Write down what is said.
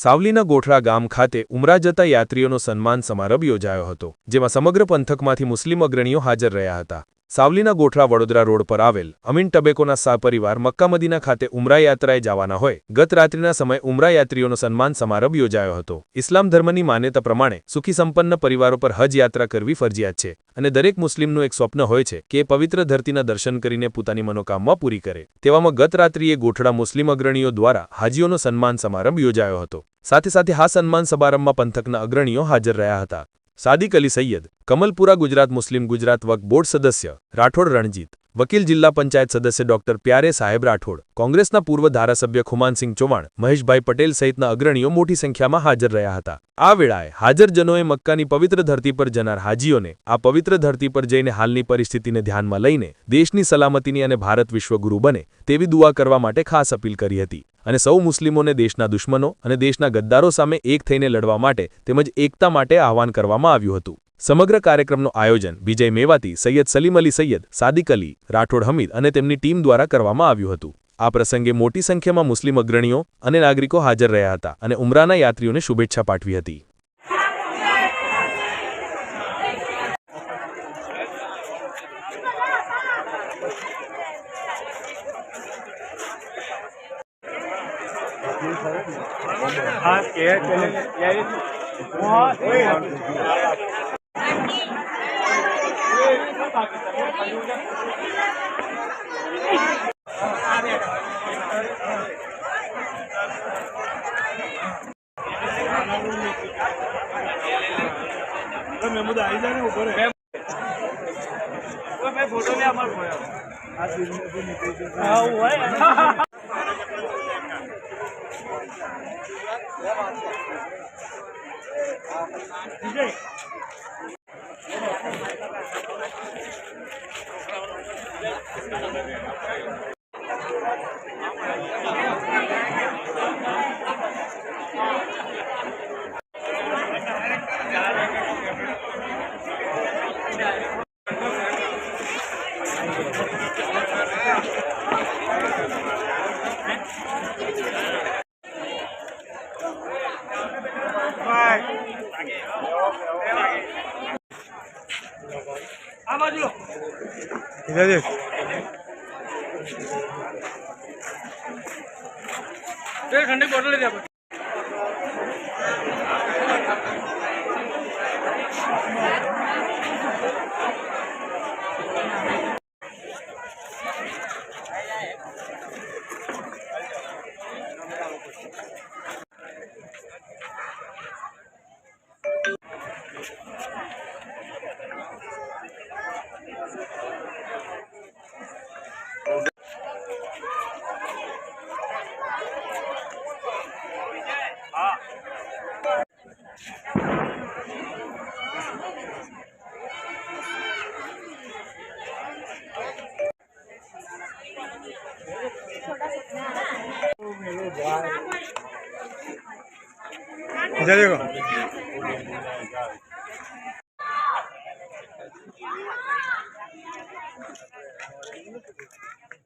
સાવલીના ગોઠડા ગામ ખાતે ઉમરા જતા યાત્રીઓનો સન્માન સમારંભ યોજાયો હતો, જેમાં સમગ્ર પંથકમાંથી મુસ્લિમ અગ્રણીઓ હાજર રહ્યા હતા। સાવલીના ગોઠડા વડોદરા રોડ પર આવેલ અમીન ટબેકોના સહપરિવાર મક્કા મદીના ખાતે ઉમરા યાત્રાએ જવાના હોય ગત રાત્રિના સમયે ઉમરા યાત્રીઓનો સન્માન સમારંભ યોજાયો હતો। ઇસ્લામ ધર્મની માન્યતા પ્રમાણે સુખી સંપન્ન પરિવારો પર હજ યાત્રા કરવી ફરજિયાત છે અને દરેક મુસ્લિમનું એક સ્વપ્ન હોય છે કે પવિત્ર ધરતીના દર્શન કરીને પોતાની મનોકામના પૂરી કરે। તેવામાં ગત રાત્રિએ ગોઠડા મુસ્લિમ અગ્રણીઓ દ્વારા હાજીઓનો સન્માન સમારંભ યોજાયો હતો। સાથે સાથે આ સન્માન સમારંભમાં પંથકના અગ્રણીઓ હાજર રહ્યા હતા। સાદિક અલી સૈયદ, કમલપુરા ગુજરાત મુસ્લિમ ગુજરાત વક્ફ બોર્ડ સદસ્ય રાઠોડ રણજીત, વકીલ જિલ્લા પંચાયત સદસ્ય ડોક્ટર પ્યારે સાહેબ રાઠોડ, કોંગ્રેસના પૂર્વ ધારાસભ્ય ખુમાનસિંહ ચૌહાણ, મહેશભાઈ પટેલ સહિતના અગ્રણીઓ મોટી સંખ્યામાં હાજર રહ્યા હતા। આ વેળાએ હાજરજનોએ મક્કાની પવિત્ર ધરતી પર જનાર હાજીઓને આ પવિત્ર ધરતી પર જઈને હાલની પરિસ્થિતિને ધ્યાનમાં લઈને દેશની સલામતીની અને ભારત વિશ્વગુરુ બને તેવી દુઆ કરવા માટે ખાસ અપીલ કરી હતી અને સૌ મુસ્લિમોને દેશના દુશ્મનો અને દેશના ગદ્દારો સામે એક થઈને લડવા માટે તેમજ એકતા માટે આહવાન કરવામાં આવ્યું હતું। સમગ્ર કાર્યક્રમનું આયોજન વિજય મેવાતી, સૈયદ સલીમ અલી સૈયદ, સાદિક અલી, રાઠોડ હમીદ અને તેમની ટીમ દ્વારા કરવામાં આવ્યું હતું। આ પ્રસંગે મોટી સંખ્યામાં મુસ્લિમ અગ્રણીઓ અને નાગરિકો હાજર રહ્યા હતા અને ઉમરાના યાત્રીઓને શુભેચ્છા પાઠવી હતી। ठंडे बोतल ले इधर देखो।